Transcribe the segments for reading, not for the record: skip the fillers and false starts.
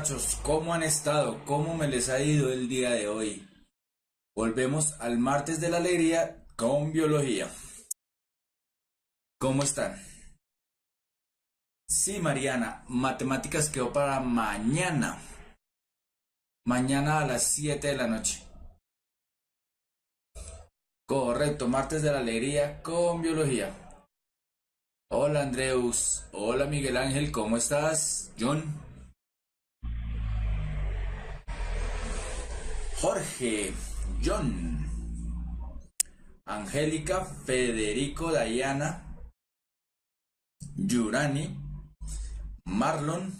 muchachos? ¿Cómo han estado? ¿Cómo me les ha ido el día de hoy? Volvemos al martes de la alegría con biología. ¿Cómo están? Sí, Mariana, matemáticas quedó para mañana. Mañana a las 7 de la noche. Correcto, martes de la alegría con biología. Hola Andreus, hola Miguel Ángel, ¿cómo estás? John, Jorge, John, Angélica, Federico, Diana, Yurani, Marlon,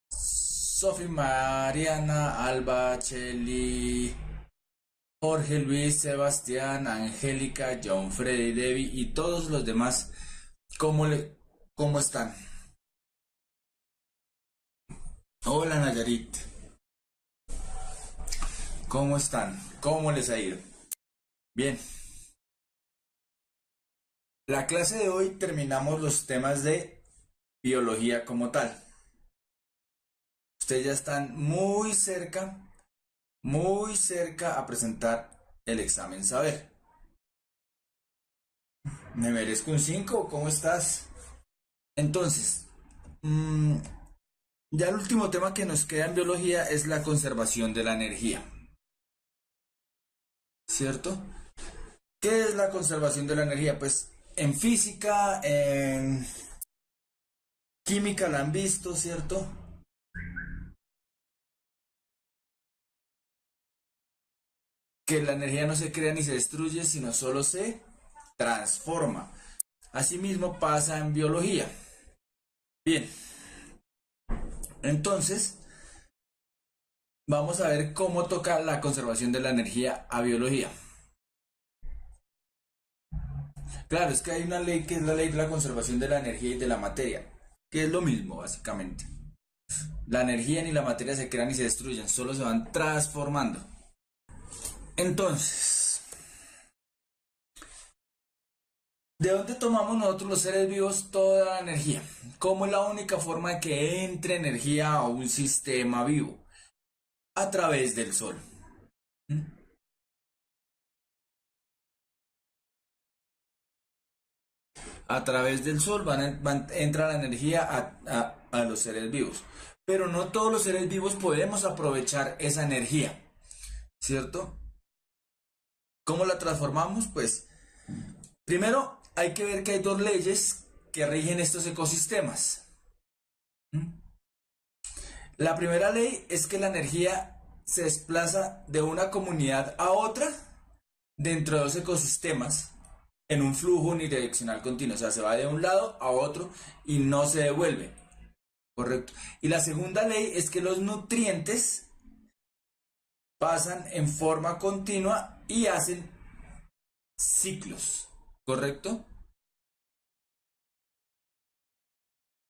Sofi, Mariana, Alba, Cheli, Jorge, Luis, Sebastián, Angélica, John, Freddy, Debbie y todos los demás. ¿Cómo están? Hola Nayarit, ¿cómo están? ¿Cómo les ha ido? Bien, la clase de hoy terminamos los temas de biología como tal. Ustedes ya están muy cerca a presentar el examen saber. ¿Me merezco un 5? ¿Cómo estás? Entonces, ya el último tema que nos queda en biología es la conservación de la energía. ¿Cierto? ¿Qué es la conservación de la energía? Pues en física, en química la han visto, ¿cierto? Que la energía no se crea ni se destruye, sino solo se transforma. Asimismo pasa en biología. Bien, entonces vamos a ver cómo toca la conservación de la energía a biología. Claro, es que hay una ley que es la ley de la conservación de la energía y de la materia, que es lo mismo básicamente. La energía ni la materia se crean ni se destruyen, solo se van transformando. Entonces, ¿de dónde tomamos nosotros los seres vivos toda la energía? ¿Cómo es la única forma de que entre energía a un sistema vivo? A través del sol. ¿Mm? A través del sol entra la energía a los seres vivos. Pero no todos los seres vivos podemos aprovechar esa energía, ¿cierto? ¿Cómo la transformamos? Pues primero hay que ver que hay dos leyes que rigen estos ecosistemas. ¿Mm? La primera ley es que la energía se desplaza de una comunidad a otra dentro de los ecosistemas en un flujo unidireccional continuo, o sea, se va de un lado a otro y no se devuelve, ¿correcto? Y la segunda ley es que los nutrientes pasan en forma continua y hacen ciclos, ¿correcto?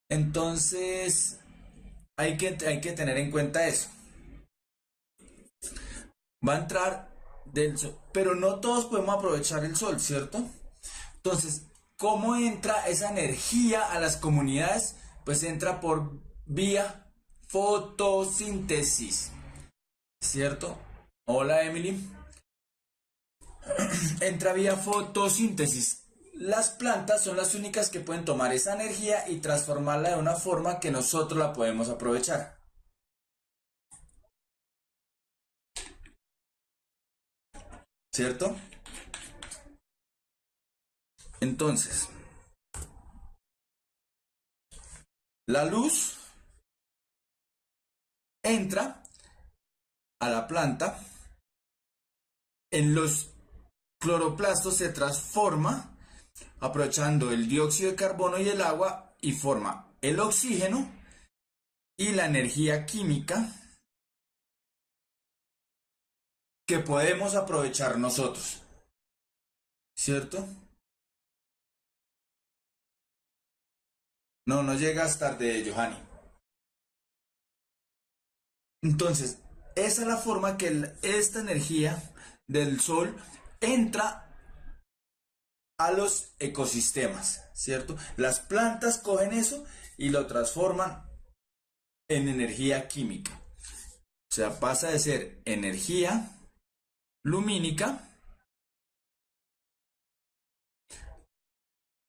Entonces, hay que tener en cuenta eso. Va a entrar del sol, pero no todos podemos aprovechar el sol, ¿cierto? Entonces, ¿cómo entra esa energía a las comunidades? Pues entra por vía fotosíntesis, ¿cierto? Hola Emily. Entra vía fotosíntesis. Las plantas son las únicas que pueden tomar esa energía y transformarla de una forma que nosotros la podemos aprovechar, ¿cierto? Entonces, la luz entra a la planta, en los cloroplastos se transforma aprovechando el dióxido de carbono y el agua y forma el oxígeno y la energía química que podemos aprovechar nosotros, ¿cierto? No, no llegas tarde, Johanny. Entonces, esa es la forma que esta energía del sol entra a los ecosistemas, ¿cierto? Las plantas cogen eso y lo transforman en energía química. O sea, pasa de ser energía lumínica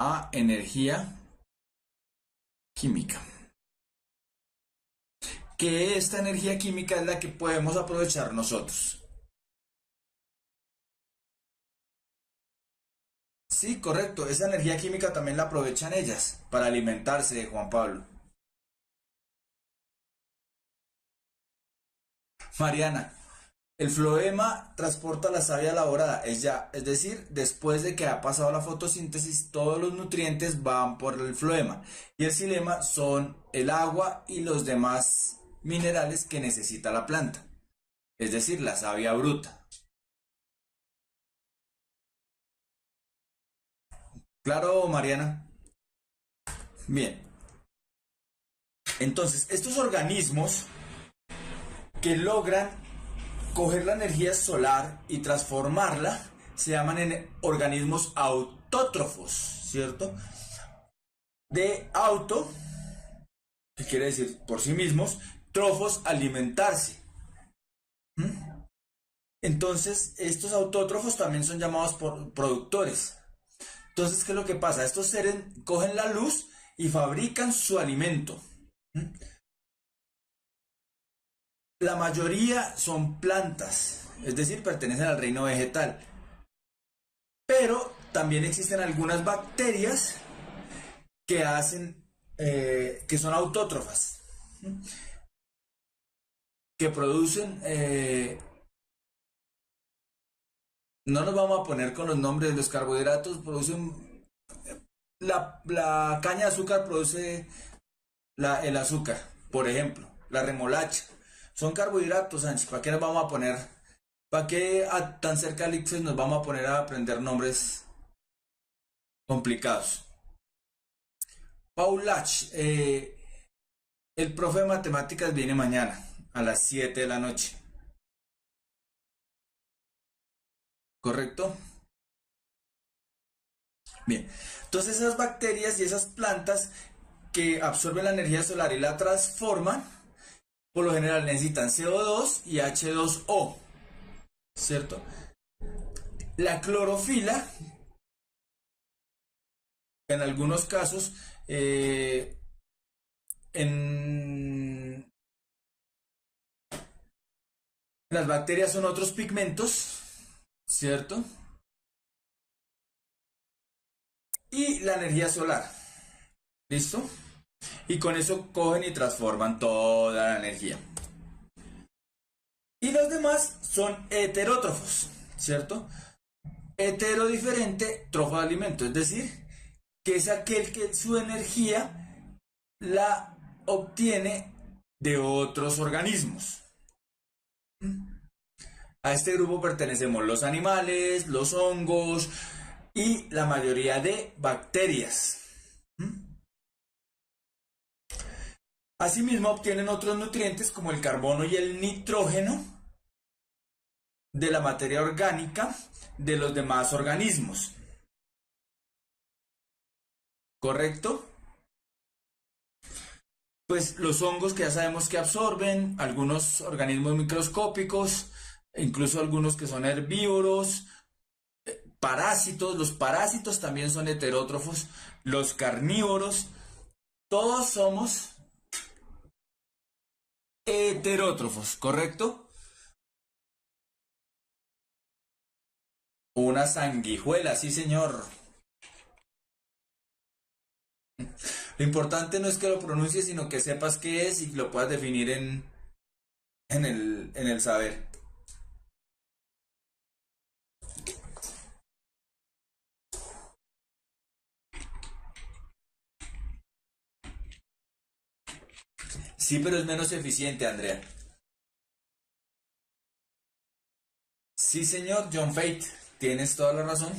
a energía química. Que esta energía química es la que podemos aprovechar nosotros. Sí, correcto. Esa energía química también la aprovechan ellas para alimentarse, Juan Pablo. Mariana, el floema transporta la savia elaborada, es decir, después de que ha pasado la fotosíntesis, todos los nutrientes van por el floema y el xilema son el agua y los demás minerales que necesita la planta, es decir, la savia bruta. Claro, Mariana. Bien, entonces estos organismos que logran coger la energía solar y transformarla se llaman en organismos autótrofos, ¿cierto? De auto, que quiere decir por sí mismos, trofos, alimentarse. ¿Mm? Entonces, estos autótrofos también son llamados por productores. Entonces, ¿qué es lo que pasa? Estos seres cogen la luz y fabrican su alimento. ¿Mm? La mayoría son plantas, es decir, pertenecen al reino vegetal. Pero también existen algunas bacterias que hacen, que son autótrofas, que producen, no nos vamos a poner con los nombres de los carbohidratos, producen, la caña de azúcar produce el azúcar, por ejemplo, la remolacha. Son carbohidratos, Sánchez, ¿para qué nos vamos a poner? ¿Para qué tan cerca del ICFES nos vamos a poner a aprender nombres complicados? Paulach, el profe de matemáticas viene mañana a las 7 de la noche, ¿correcto? Bien, entonces esas bacterias y esas plantas que absorben la energía solar y la transforman, por lo general necesitan CO2 y H2O, ¿cierto? La clorofila, en algunos casos, en las bacterias son otros pigmentos, ¿cierto? Y la energía solar, ¿listo? Y con eso cogen y transforman toda la energía. Y los demás son heterótrofos, ¿cierto? Hetero diferente, trofo de alimento, es decir, que es aquel que su energía la obtiene de otros organismos. A este grupo pertenecemos los animales, los hongos y la mayoría de bacterias. Asimismo, obtienen otros nutrientes como el carbono y el nitrógeno de la materia orgánica de los demás organismos. ¿Correcto? Pues los hongos que ya sabemos que absorben, algunos organismos microscópicos, incluso algunos que son herbívoros, parásitos, los parásitos también son heterótrofos, los carnívoros, todos somos heterótrofos, ¿correcto? Una sanguijuela, sí señor. Lo importante no es que lo pronuncies, sino que sepas qué es y lo puedas definir en el saber. Sí, pero es menos eficiente, Andrea. Sí, señor, John Fate, tienes toda la razón.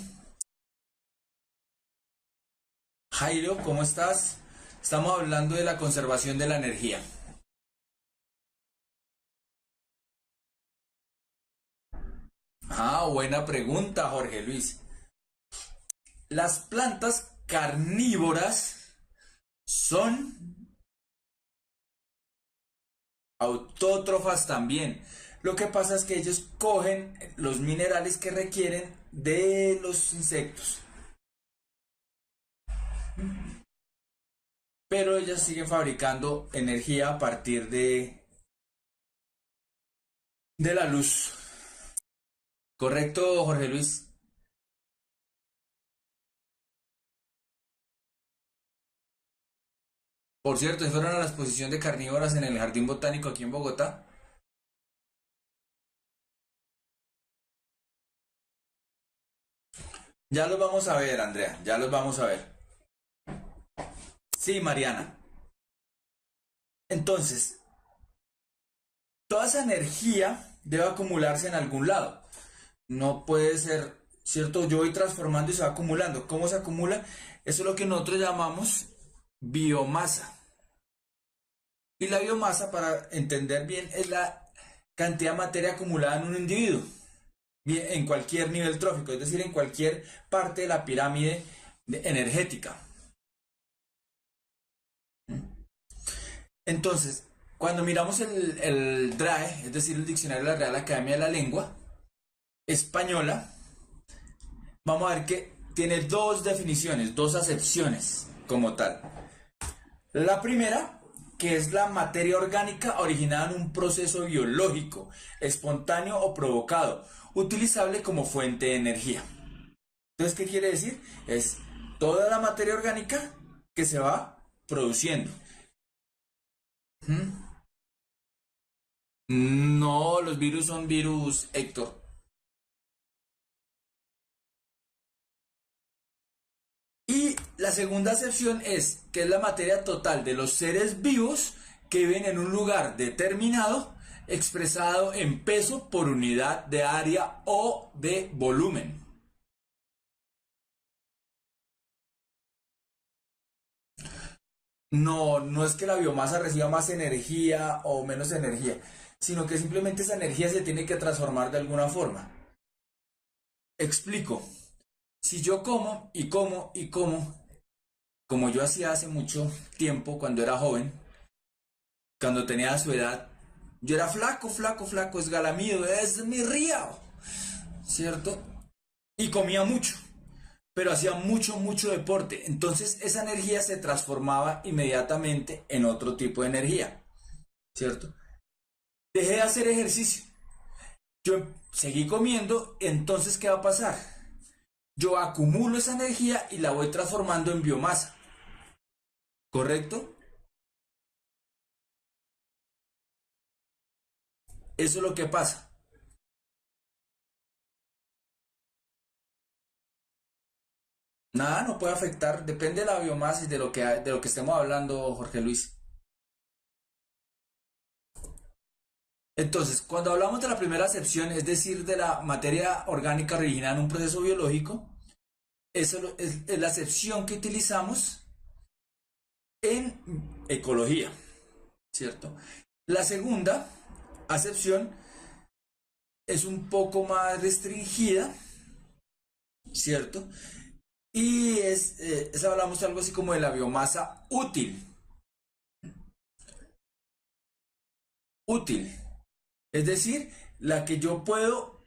Jairo, ¿cómo estás? Estamos hablando de la conservación de la energía. Ah, buena pregunta, Jorge Luis. Las plantas carnívoras son autótrofas también. Lo que pasa es que ellos cogen los minerales que requieren de los insectos, pero ellas siguen fabricando energía a partir de la luz. ¿Correcto, Jorge Luis? Por cierto, si fueron a la exposición de carnívoras en el Jardín Botánico aquí en Bogotá. Ya los vamos a ver, Andrea, ya los vamos a ver. Sí, Mariana. Entonces, toda esa energía debe acumularse en algún lado. No puede ser, ¿cierto? Yo voy transformando y se va acumulando. ¿Cómo se acumula? Eso es lo que nosotros llamamos biomasa. Y la biomasa, para entender bien, es la cantidad de materia acumulada en un individuo, en cualquier nivel trófico, es decir, en cualquier parte de la pirámide energética. Entonces, cuando miramos el DRAE, es decir, el Diccionario de la Real Academia de la Lengua Española, vamos a ver que tiene dos definiciones, dos acepciones como tal. La primera, que es la materia orgánica originada en un proceso biológico, espontáneo o provocado, utilizable como fuente de energía. Entonces, ¿qué quiere decir? Es toda la materia orgánica que se va produciendo. ¿Mm? No, los virus son virus, Héctor. Y la segunda acepción es que es la materia total de los seres vivos que viven en un lugar determinado, expresado en peso por unidad de área o de volumen. No, no es que la biomasa reciba más energía o menos energía, sino que simplemente esa energía se tiene que transformar de alguna forma. Explico. Si yo como y como y como yo hacía hace mucho tiempo cuando era joven, cuando tenía su edad, yo era flaco, flaco, flaco, es galamido, es mi río, ¿cierto? Y comía mucho, pero hacía mucho, mucho deporte. Entonces esa energía se transformaba inmediatamente en otro tipo de energía, ¿cierto? Dejé de hacer ejercicio, yo seguí comiendo, entonces ¿qué va a pasar? Yo acumulo esa energía y la voy transformando en biomasa, ¿correcto? Eso es lo que pasa. Nada, no puede afectar, depende de la biomasa y de lo que estemos hablando, Jorge Luis. Entonces, cuando hablamos de la primera acepción, es decir, de la materia orgánica originada en un proceso biológico, eso es la acepción que utilizamos en ecología, ¿cierto? La segunda acepción es un poco más restringida, ¿cierto? Y hablamos algo así como de la biomasa útil. Útil. Es decir, la que yo puedo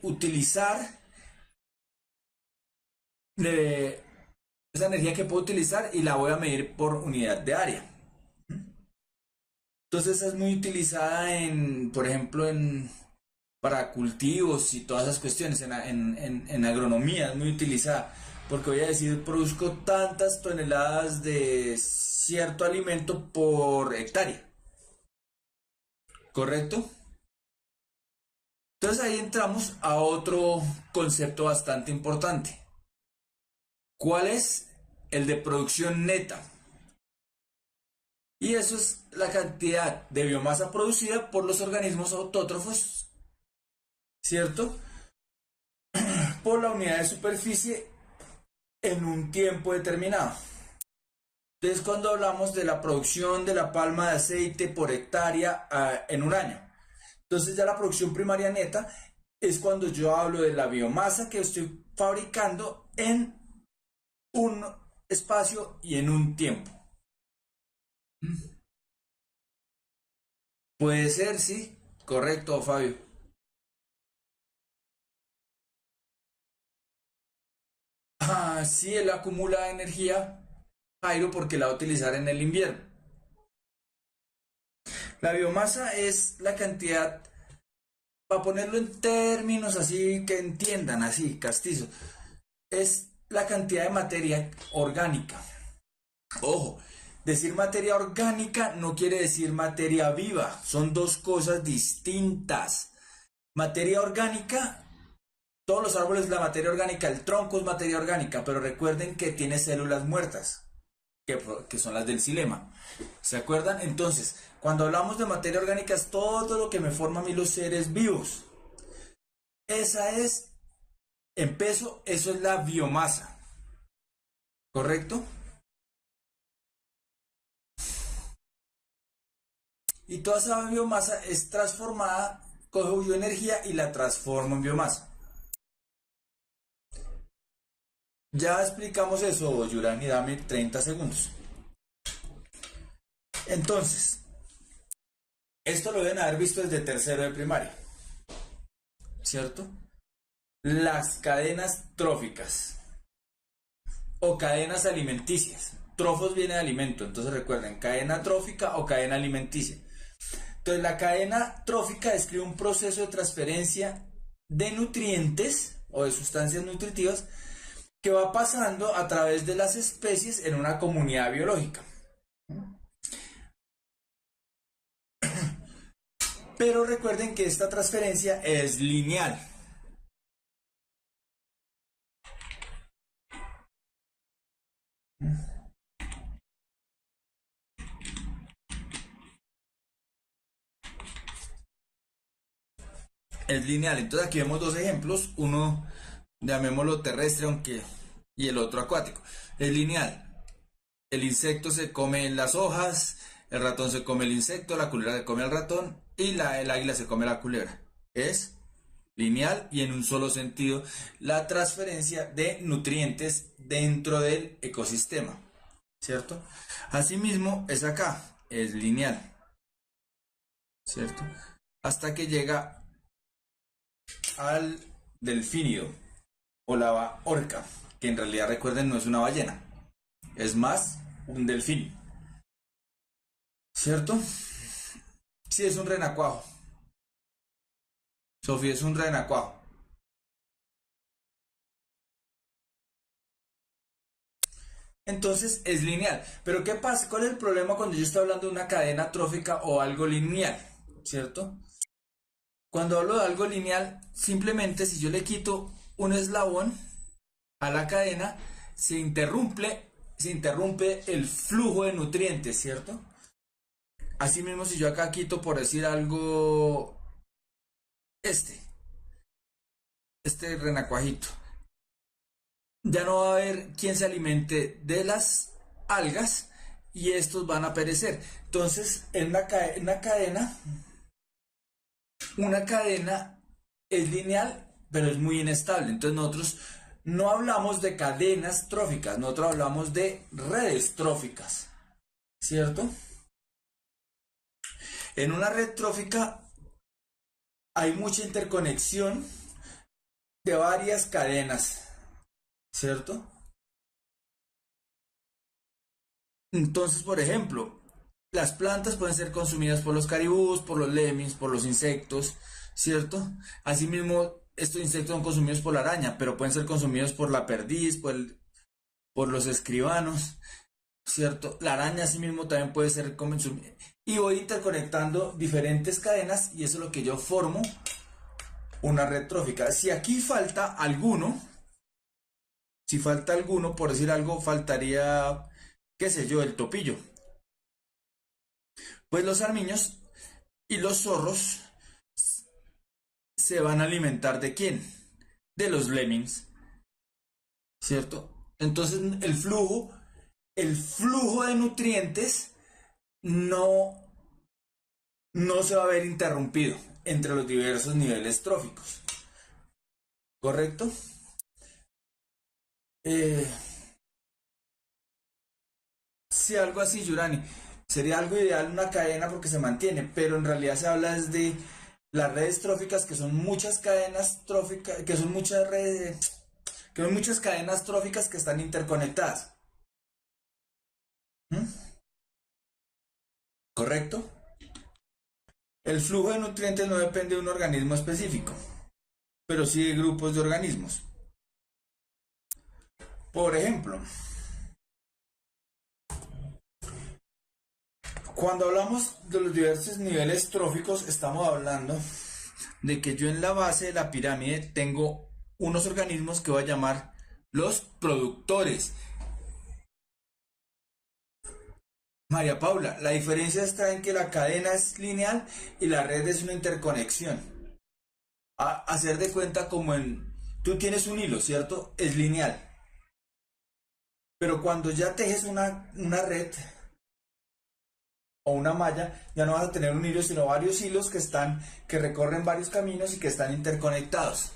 utilizar, eh, esa energía que puedo utilizar y la voy a medir por unidad de área. Entonces es muy utilizada por ejemplo, para cultivos y todas esas cuestiones, en agronomía es muy utilizada, porque voy a decir, produzco tantas toneladas de cierto alimento por hectárea, ¿correcto? Entonces ahí entramos a otro concepto bastante importante. ¿Cuál es? El de producción neta. Y eso es la cantidad de biomasa producida por los organismos autótrofos, ¿cierto? Por la unidad de superficie en un tiempo determinado. Entonces, cuando hablamos de la producción de la palma de aceite por hectárea en un año, entonces ya la producción primaria neta es cuando yo hablo de la biomasa que estoy fabricando en un espacio y en un tiempo. Puede ser, sí. Correcto, Fabio. Ah, sí, él acumula energía, Jairo, porque la va a utilizar en el invierno. La biomasa es la cantidad, para ponerlo en términos así que entiendan, así, castizo, es la cantidad de materia orgánica. Ojo, decir materia orgánica no quiere decir materia viva, son dos cosas distintas. Materia orgánica, todos los árboles, la materia orgánica, el tronco es materia orgánica, pero recuerden que tiene células muertas, que son las del xilema. ¿Se acuerdan? Entonces, cuando hablamos de materia orgánica es todo lo que me forma a mí los seres vivos. Esa es, en peso, eso es la biomasa. ¿Correcto? Y toda esa biomasa es transformada, coge yo energía y la transformo en biomasa. Ya explicamos eso, Yurani, dame 30 segundos. Entonces, esto lo deben haber visto desde tercero de primaria, ¿cierto? Las cadenas tróficas o cadenas alimenticias. Trofos viene de alimento, entonces recuerden, cadena trófica o cadena alimenticia. Entonces la cadena trófica describe un proceso de transferencia de nutrientes o de sustancias nutritivas que va pasando a través de las especies en una comunidad biológica. Pero recuerden que esta transferencia es lineal. Es lineal. Entonces aquí vemos dos ejemplos, uno llamémoslo terrestre, aunque, y el otro acuático. Es lineal. El insecto se come las hojas, el ratón se come el insecto, la culebra se come al ratón y el águila se come la culebra. Es lineal y en un solo sentido la transferencia de nutrientes dentro del ecosistema, ¿cierto? Asimismo es acá, es lineal, ¿cierto? Hasta que llega al delfínido o la orca, que en realidad recuerden no es una ballena, es más un delfín, ¿cierto? Sí, es un renacuajo. Sofía es un renacuajo. Entonces es lineal. Pero ¿qué pasa? ¿Cuál es el problema cuando yo estoy hablando de una cadena trófica o algo lineal? ¿Cierto? Cuando hablo de algo lineal, simplemente si yo le quito un eslabón a la cadena, se interrumpe el flujo de nutrientes, ¿cierto? Asimismo, si yo acá quito, por decir algo, este, este renacuajito, ya no va a haber quien se alimente de las algas y estos van a perecer. Entonces, en una cadena es lineal, pero es muy inestable. Entonces, nosotros no hablamos de cadenas tróficas, nosotros hablamos de redes tróficas, ¿cierto? En una red trófica hay mucha interconexión de varias cadenas, ¿cierto? Entonces, por ejemplo, las plantas pueden ser consumidas por los caribús, por los lemmings, por los insectos, ¿cierto? Asimismo, estos insectos son consumidos por la araña, pero pueden ser consumidos por la perdiz, por los escribanos, ¿cierto? La araña asimismo también puede ser consumida. Y voy interconectando diferentes cadenas y eso es lo que yo formo una red trófica. Si aquí falta alguno, si falta alguno, por decir algo, faltaría, qué sé yo, el topillo. Pues los armiños y los zorros se van a alimentar ¿de quién? De los lemmings, ¿cierto? Entonces el flujo de nutrientes no, no se va a ver interrumpido entre los diversos niveles tróficos, ¿correcto? Si algo así, Yurani. Sería algo ideal una cadena porque se mantiene, pero en realidad se habla desde las redes tróficas, que son muchas cadenas tróficas, que son muchas redes, que son muchas cadenas tróficas que están interconectadas. ¿Mm? ¿Correcto? El flujo de nutrientes no depende de un organismo específico, pero sí de grupos de organismos. Por ejemplo, cuando hablamos de los diversos niveles tróficos, estamos hablando de que yo en la base de la pirámide tengo unos organismos que voy a llamar los productores. María Paula, la diferencia está en que la cadena es lineal y la red es una interconexión. Hacer de cuenta como en, tú tienes un hilo, ¿cierto? Es lineal. Pero cuando ya tejes una red o una malla, ya no vas a tener un hilo, sino varios hilos que recorren varios caminos y que están interconectados.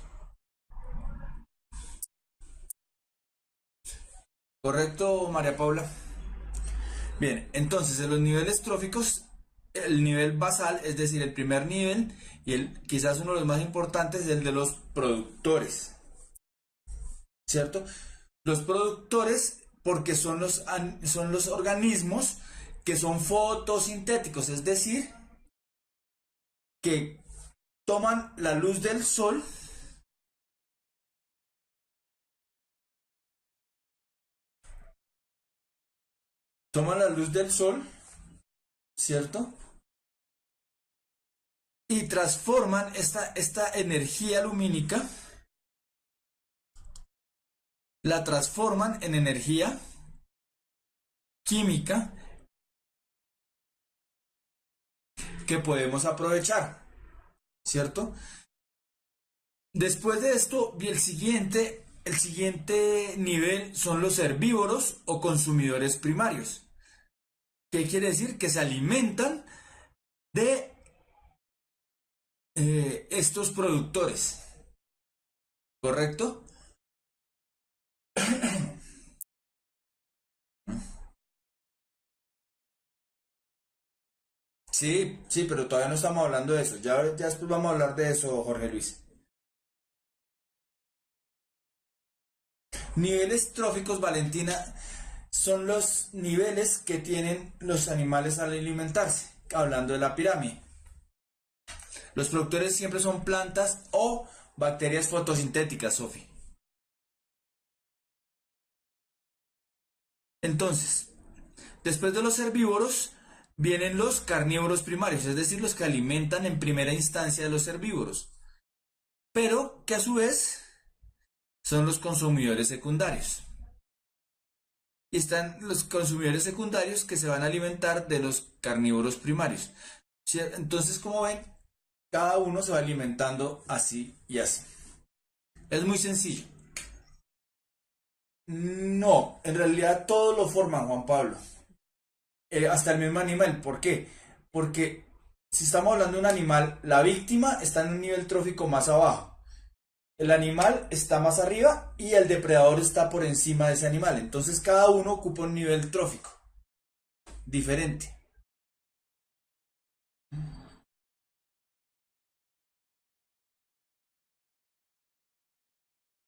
¿Correcto, María Paula? Bien, entonces en los niveles tróficos, el nivel basal, es decir, el primer nivel, y quizás uno de los más importantes, es el de los productores, ¿cierto? Los productores, porque son los organismos que son fotosintéticos, es decir, que toman la luz del sol ¿cierto? Y transforman esta energía lumínica, la transforman en energía química que podemos aprovechar, ¿cierto? Después de esto, el siguiente nivel son los herbívoros o consumidores primarios. ¿Qué quiere decir? Que se alimentan de estos productores, ¿correcto? Sí, sí, pero todavía no estamos hablando de eso. Ya después vamos a hablar de eso, Jorge Luis. Niveles tróficos, Valentina, son los niveles que tienen los animales al alimentarse, hablando de la pirámide. Los productores siempre son plantas o bacterias fotosintéticas, Sofi. Entonces, después de los herbívoros vienen los carnívoros primarios, es decir, los que alimentan en primera instancia a los herbívoros, pero que a su vez son los consumidores secundarios. Y están los consumidores secundarios que se van a alimentar de los carnívoros primarios. Entonces, como ven, cada uno se va alimentando así y así. Es muy sencillo. No, en realidad todos lo forman, Juan Pablo. Hasta el mismo animal. ¿Por qué? Porque si estamos hablando de un animal, la víctima está en un nivel trófico más abajo. El animal está más arriba y el depredador está por encima de ese animal. Entonces cada uno ocupa un nivel trófico diferente.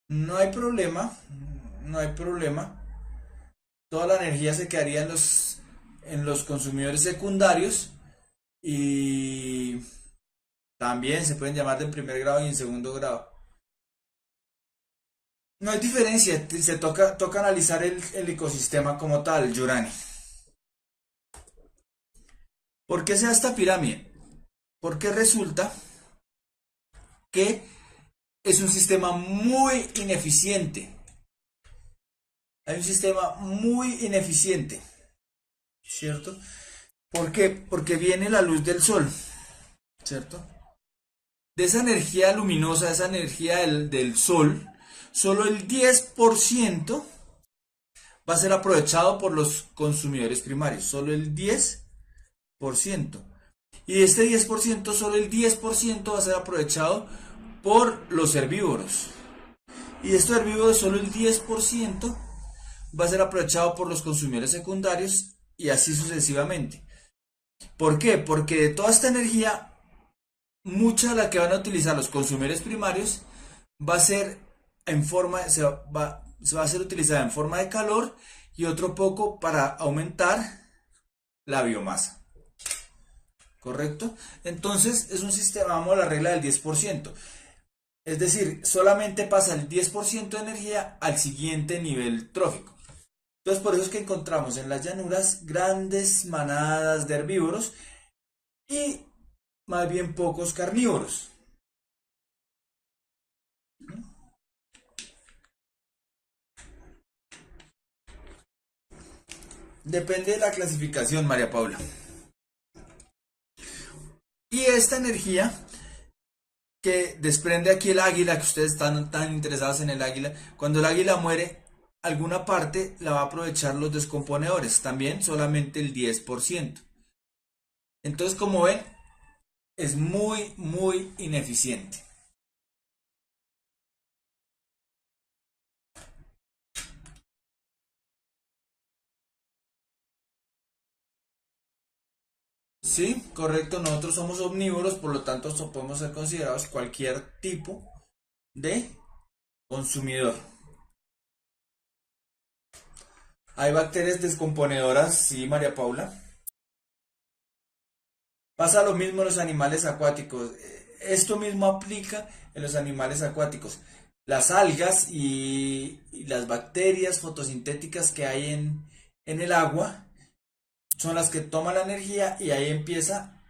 No hay problema, no hay problema. Toda la energía se quedaría en los consumidores secundarios y también se pueden llamar de primer grado y en segundo grado. No hay diferencia, toca analizar el ecosistema como tal, Yurani. ¿Por qué se da esta pirámide? Porque resulta que es un sistema muy ineficiente. Hay un sistema muy ineficiente, ¿cierto? ¿Por qué? Porque viene la luz del sol, ¿cierto? De esa energía luminosa, esa energía del sol, solo el 10% va a ser aprovechado por los consumidores primarios, solo el 10%. Y de este 10%, solo el 10% va a ser aprovechado por los herbívoros. Y de estos herbívoros, solo el 10% va a ser aprovechado por los consumidores secundarios y así sucesivamente. ¿Por qué? Porque de toda esta energía, mucha de la que van a utilizar los consumidores primarios va a ser en forma, se va a ser utilizada en forma de calor y otro poco para aumentar la biomasa. ¿Correcto? Entonces es un sistema, vamos a la regla del 10%. Es decir, solamente pasa el 10% de energía al siguiente nivel trófico. Entonces por eso es que encontramos en las llanuras grandes manadas de herbívoros y más bien pocos carnívoros. Depende de la clasificación, María Paula. Y esta energía que desprende aquí el águila, que ustedes están tan interesados en el águila, cuando el águila muere, alguna parte la va a aprovechar los descomponedores, también solamente el 10%. Entonces, como ven, es muy, muy ineficiente. Sí, correcto, nosotros somos omnívoros, por lo tanto podemos ser considerados cualquier tipo de consumidor. Hay bacterias descomponedoras, sí, María Paula. Pasa lo mismo en los animales acuáticos. Esto mismo aplica en los animales acuáticos. Las algas y las bacterias fotosintéticas que hay en el agua son las que toman la energía y ahí empieza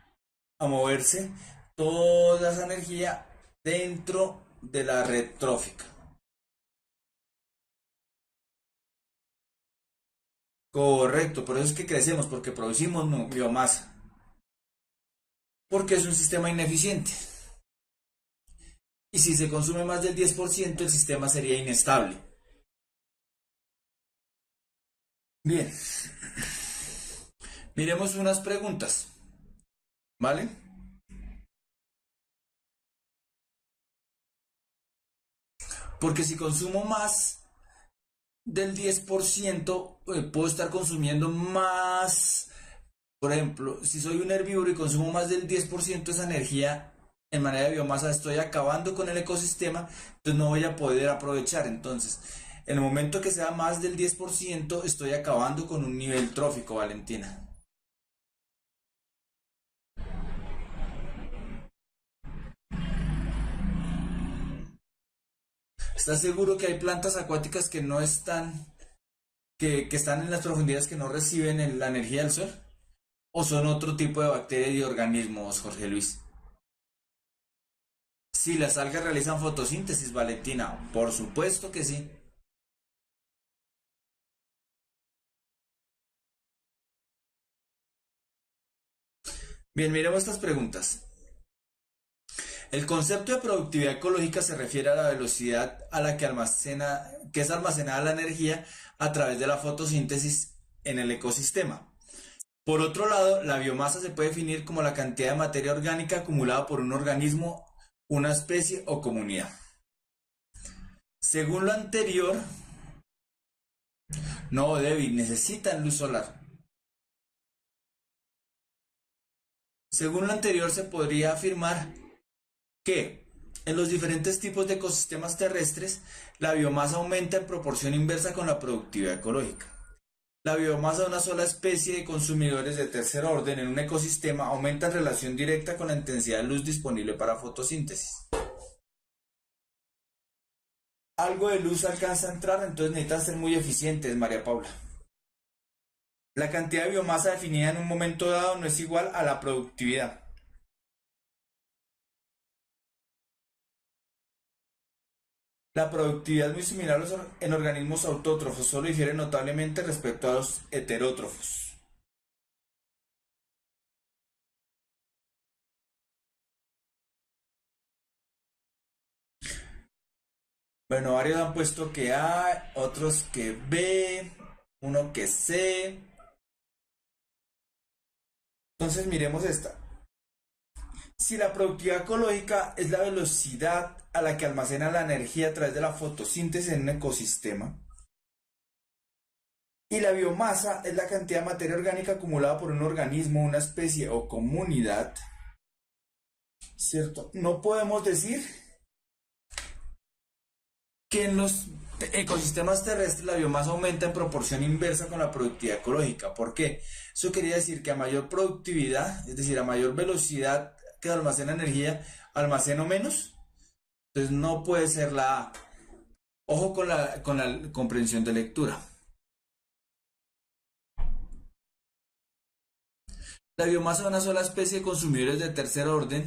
a moverse toda esa energía dentro de la red trófica. Correcto, por eso es que crecemos, porque producimos biomasa, porque es un sistema ineficiente. Y si se consume más del 10%, el sistema sería inestable. Bien, miremos unas preguntas, ¿vale? Porque si consumo más del 10%, puedo estar consumiendo más. Por ejemplo, si soy un herbívoro y consumo más del 10% de esa energía en manera de biomasa, estoy acabando con el ecosistema, entonces no voy a poder aprovechar. Entonces, en el momento que sea más del 10%, estoy acabando con un nivel trófico, Valentina. ¿Estás seguro que hay plantas acuáticas que no están, que están en las profundidades que no reciben la energía del sol? ¿O son otro tipo de bacterias y organismos, Jorge Luis? Sí, las algas realizan fotosíntesis, Valentina. Por supuesto que sí. Bien, miremos estas preguntas. El concepto de productividad ecológica se refiere a la velocidad a la que es almacenada la energía a través de la fotosíntesis en el ecosistema. Por otro lado, la biomasa se puede definir como la cantidad de materia orgánica acumulada por un organismo, una especie o comunidad. Según lo anterior, no, David, necesitan luz solar. Según lo anterior, se podría afirmar que en los diferentes tipos de ecosistemas terrestres, la biomasa aumenta en proporción inversa con la productividad ecológica. La biomasa de una sola especie de consumidores de tercer orden en un ecosistema aumenta en relación directa con la intensidad de luz disponible para fotosíntesis. Algo de luz alcanza a entrar, entonces necesitan ser muy eficientes, María Paula. La cantidad de biomasa definida en un momento dado no es igual a la productividad. La productividad es muy similar en organismos autótrofos, solo difiere notablemente respecto a los heterótrofos. Bueno, varios han puesto que A, otros que B, uno que C. Entonces miremos esta. Si la productividad ecológica es la velocidad a la que almacena la energía a través de la fotosíntesis en un ecosistema, Y la biomasa es la cantidad de materia orgánica acumulada por un organismo, una especie o comunidad, ¿cierto? No podemos decir que en los ecosistemas terrestres la biomasa aumenta en proporción inversa con la productividad ecológica. ¿Por qué? Eso quería decir que a mayor productividad, es decir, a mayor velocidad que almacena energía, almaceno menos. Entonces no puede ser la A. Ojo con la comprensión de lectura. La biomasa de una sola especie de consumidores de tercer orden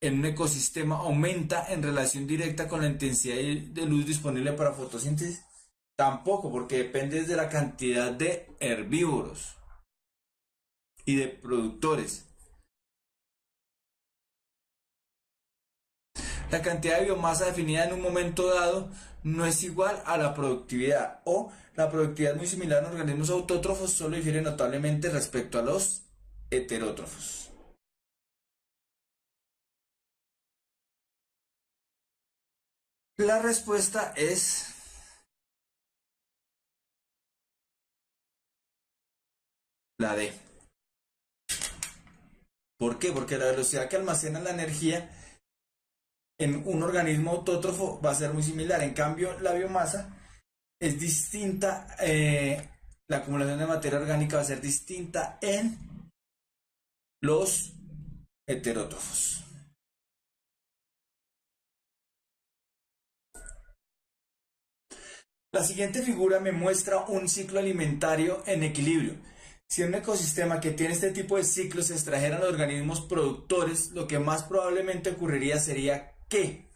en un ecosistema aumenta en relación directa con la intensidad de luz disponible para fotosíntesis. Tampoco, porque depende de la cantidad de herbívoros y de productores. La cantidad de biomasa definida en un momento dado no es igual a la productividad, o la productividad es muy similar en organismos autótrofos, solo difiere notablemente respecto a los heterótrofos. La respuesta es la D. ¿Por qué? Porque la velocidad que almacena la energía en un organismo autótrofo va a ser muy similar. En cambio, la biomasa es distinta, la acumulación de materia orgánica va a ser distinta en los heterótrofos. La siguiente figura me muestra un ciclo alimentario en equilibrio. Si en un ecosistema que tiene este tipo de ciclos se extrajeran los organismos productores, lo que más probablemente ocurriría sería que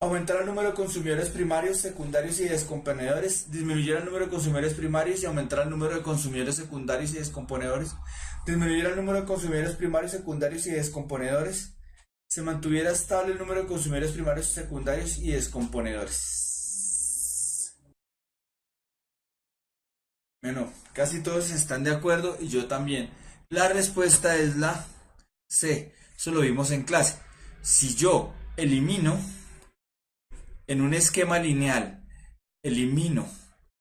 aumentara el número de consumidores primarios, secundarios y descomponedores, disminuyera el número de consumidores primarios y aumentara el número de consumidores secundarios y descomponedores, disminuyera el número de consumidores primarios, secundarios y descomponedores, se mantuviera estable el número de consumidores primarios, secundarios y descomponedores. Bueno, casi todos están de acuerdo y yo también. La respuesta es la C. Eso lo vimos en clase. Si yo elimino en un esquema lineal, elimino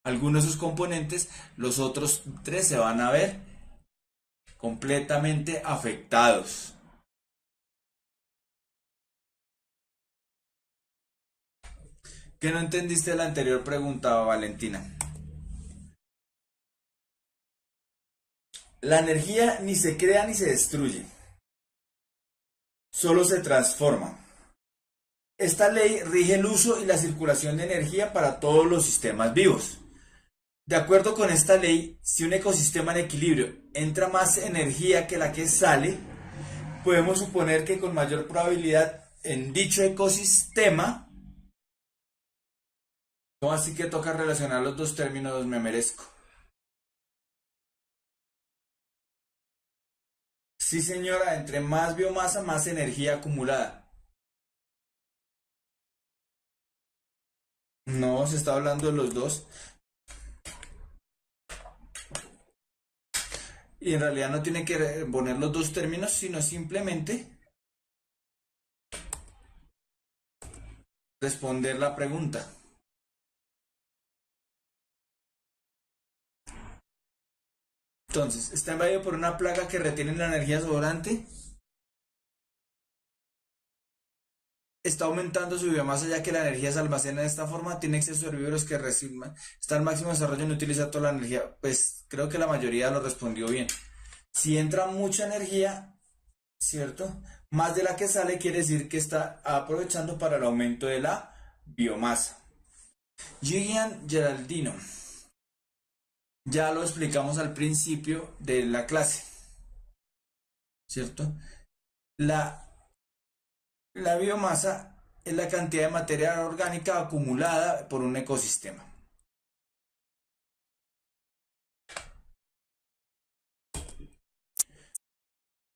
algunos de sus componentes, los otros tres se van a ver completamente afectados. ¿Qué no entendiste de la anterior pregunta, Valentina? La energía ni se crea ni se destruye, solo se transforma. Esta ley rige el uso y la circulación de energía para todos los sistemas vivos. De acuerdo con esta ley, si un ecosistema en equilibrio entra más energía que la que sale, podemos suponer que con mayor probabilidad en dicho ecosistema, ¿cómo así que toca relacionar los dos términos? Me merezco. Sí, señora, entre más biomasa, más energía acumulada. No, se está hablando de los dos. Y en realidad no tiene que poner los dos términos, sino simplemente responder la pregunta. Entonces, está invadido por una plaga que retiene la energía sobrante. Está aumentando su biomasa ya que la energía se almacena de esta forma. Tiene exceso de herbívoros que reciben. Está al máximo desarrollo y no utiliza toda la energía. Pues creo que la mayoría lo respondió bien. Si entra mucha energía, ¿cierto? Más de la que sale quiere decir que está aprovechando para el aumento de la biomasa. Gillian Geraldino. Ya lo explicamos al principio de la clase, ¿cierto? La, la biomasa es la cantidad de materia orgánica acumulada por un ecosistema.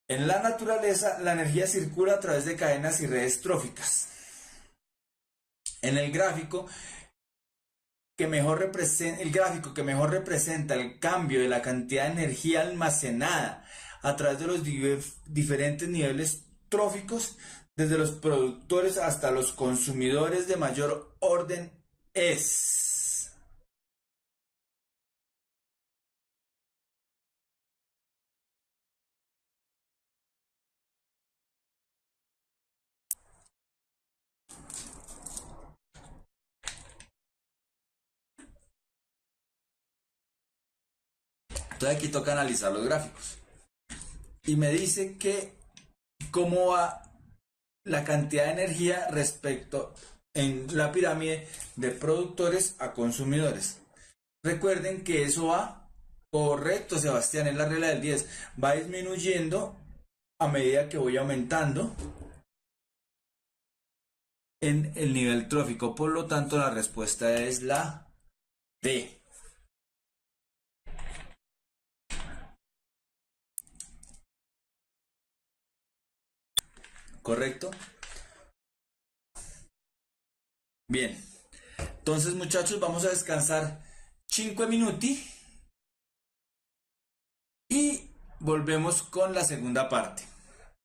En la naturaleza, la energía circula a través de cadenas y redes tróficas. En el gráfico el gráfico que mejor representa el cambio de la cantidad de energía almacenada a través de los diferentes niveles tróficos, desde los productores hasta los consumidores de mayor orden, es Entonces aquí toca analizar los gráficos. Y me dice que cómo va la cantidad de energía respecto en la pirámide de productores a consumidores. Recuerden que eso va correcto, Sebastián, es la regla del 10. Va disminuyendo a medida que voy aumentando en el nivel trófico. Por lo tanto, la respuesta es la D. ¿Correcto? Bien. Entonces, muchachos, vamos a descansar 5 minutos y volvemos con la segunda parte.